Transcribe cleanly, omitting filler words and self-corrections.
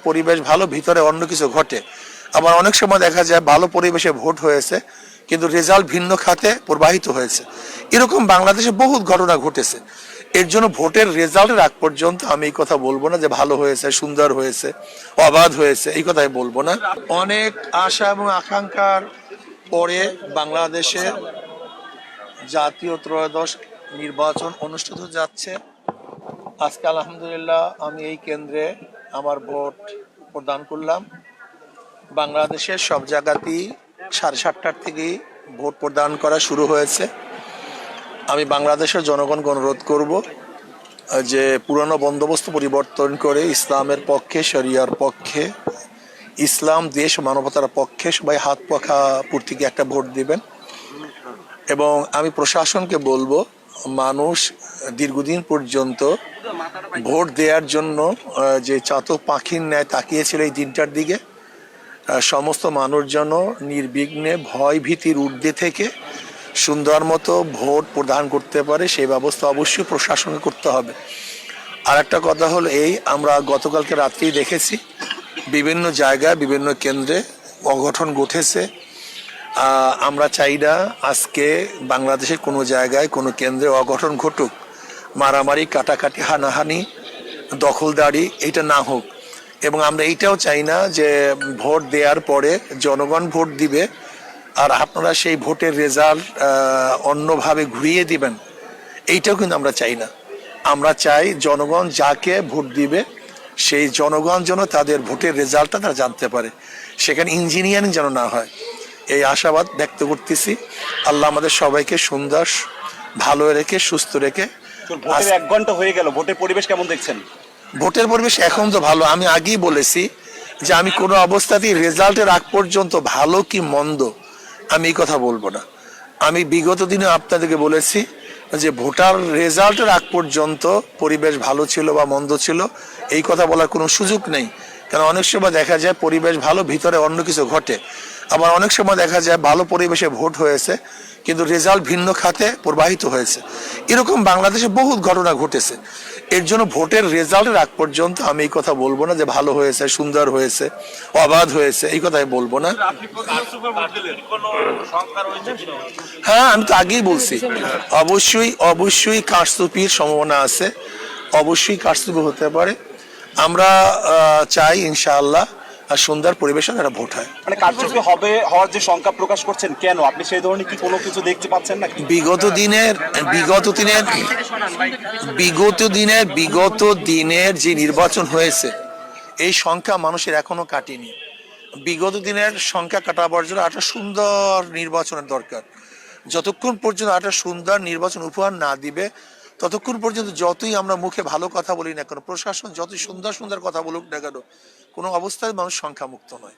পরিবেশ ভালো, ভিতরে অন্য কিছু ঘটে। আবার অনেক সময় দেখা যায় ভালো পরিবেশে ভোট হয়েছে কিন্তু রেজাল্ট ভিন্ন খাতে প্রবাহিত হয়েছে। এরকম বাংলাদেশে বহুত ঘটনা ঘটেছে। এর জন্য ভোটের রেজাল্টের আগ পর্যন্ত আমি এই কথা বলবো না যে ভালো হয়েছে, সুন্দর হয়েছে, অবাধ হয়েছে, এই কথা আমি বলবো না। অনেক আশা এবং আকাঙ্ক্ষার পরে বাংলাদেশে জাতীয় ত্রয়োদশ নির্বাচন অনুষ্ঠিত যাচ্ছে। আজকে আলহামদুলিল্লাহ আমি এই কেন্দ্রে আমার ভোট প্রদান করলাম। বাংলাদেশের সব জায়গাতেই 7:30টার থেকেই ভোট প্রদান করা শুরু হয়েছে। আমি বাংলাদেশের জনগণকে অনুরোধ করব যে পুরনো বন্দোবস্ত পরিবর্তন করে ইসলামের পক্ষে, শরিয়ার পক্ষে, ইসলাম দেশ মানবতার পক্ষে সবাই হাত পাখা প্রতীকে একটা ভোট দিবেন। এবং আমি প্রশাসনকে বলবো, মানুষ দীর্ঘদিন পর্যন্ত ভোট দেওয়ার জন্য যে চাতক পাখির ন্যায় তাকিয়েছিল এই দিনটার দিকে, সমস্ত মানুষ যেন নির্বিঘ্নে ভয় ভীতির ঊর্ধ্বে থেকে সুন্দর মতো ভোট প্রদান করতে পারে সেই ব্যবস্থা অবশ্যই প্রশাসনকে করতে হবে। আর একটা কথা হলো এই, আমরা গতকালকে রাত্রেই দেখেছি বিভিন্ন জায়গায় বিভিন্ন কেন্দ্রে অঘটন ঘটেছে। আমরা চাই না আজকে বাংলাদেশের কোনো জায়গায় কোনো কেন্দ্রে অঘটন ঘটুক, মারামারি, কাটাকাটি, হানাহানি, দখলদারি এটা না হোক। এবং আমরা এইটাও চাই না যে ভোট দেওয়ার পরে জনগণ ভোট দিবে আর আপনারা সেই ভোটের রেজাল্ট অন্যভাবে ঘুরিয়ে দিবেন, এইটাও কিন্তু আমরা চাই না। আমরা চাই জনগণ যাকে ভোট দিবে সেই জনগণ যেন তাদের ভোটের রেজাল্টটা তারা জানতে পারে, সেখানে ইঞ্জিনিয়ারিং যেন না হয়, এই আশাবাদ ব্যক্ত করতেছি। আল্লাহ আমাদের সবাইকে সুন্দর ভালো রেখে সুস্থ রেখে। 1 ঘন্টা হয়ে গেল, ভোটের পরিবেশ কেমন দেখছেন? ভোটের পরিবেশ এখন তো ভালো। আমি আগেই বলেছি যে আমি কোনো অবস্থাতেই রেজাল্টের আগ পর্যন্ত ভালো কি মন্দ আমি এই কথা বলবো না। আমি বিগত দিনে আপনাদেরকে বলেছি যে ভোটার রেজাল্টের আগ পর্যন্ত পরিবেশ ভালো ছিল বা মন্দ ছিল এই কথা বলার কোনো সুযোগ নেই। কারণ অনেক সময় দেখা যায় পরিবেশ ভালো, ভিতরে অন্য কিছু ঘটে। আবার অনেক সময় দেখা যায় ভালো পরিবেশে ভোট হয়েছে কিন্তু রেজাল্ট ভিন্ন খাতে প্রবাহিত হয়েছে। এরকম বাংলাদেশে বহুত ঘটনা ঘটেছে। এর জন্য ভোটের রেজাল্টের আগ পর্যন্ত আমি এই কথা বলবো না যে ভালো হয়েছে, সুন্দর হয়েছে, অবাধ হয়েছে, এই কথা আমি বলবো না। হ্যাঁ, আমি তো আগেই বলছি অবশ্যই কারচুপির সম্ভাবনা আছে, অবশ্যই কারচুপি হতে পারে। আমরা চাই ইনশাআল্লাহ সুন্দর পরিবেশে একটা ভোট হয়। মানে কারচুপি হওয়ার যে শঙ্কা প্রকাশ করছেন, কেন আপনি সেই ধরনের কি কোনো কিছু দেখতে পাচ্ছেন না? বিগত দিনের যে নির্বাচন হয়েছে এই সংখ্যা মানুষের এখনো কাটেনি। বিগত দিনের সংখ্যা কাটাবার জন্য একটা সুন্দর নির্বাচনের দরকার। যতক্ষণ পর্যন্ত একটা সুন্দর নির্বাচন উপহার না দিবে ততক্ষণ পর্যন্ত যতই আমরা মুখে ভালো কথা বলি না কেন, প্রশাসন যতই সুন্দর সুন্দর কথা বলুক না কেন, কোনো অবস্থায় মানুষ সংখ্যামুক্ত নয়।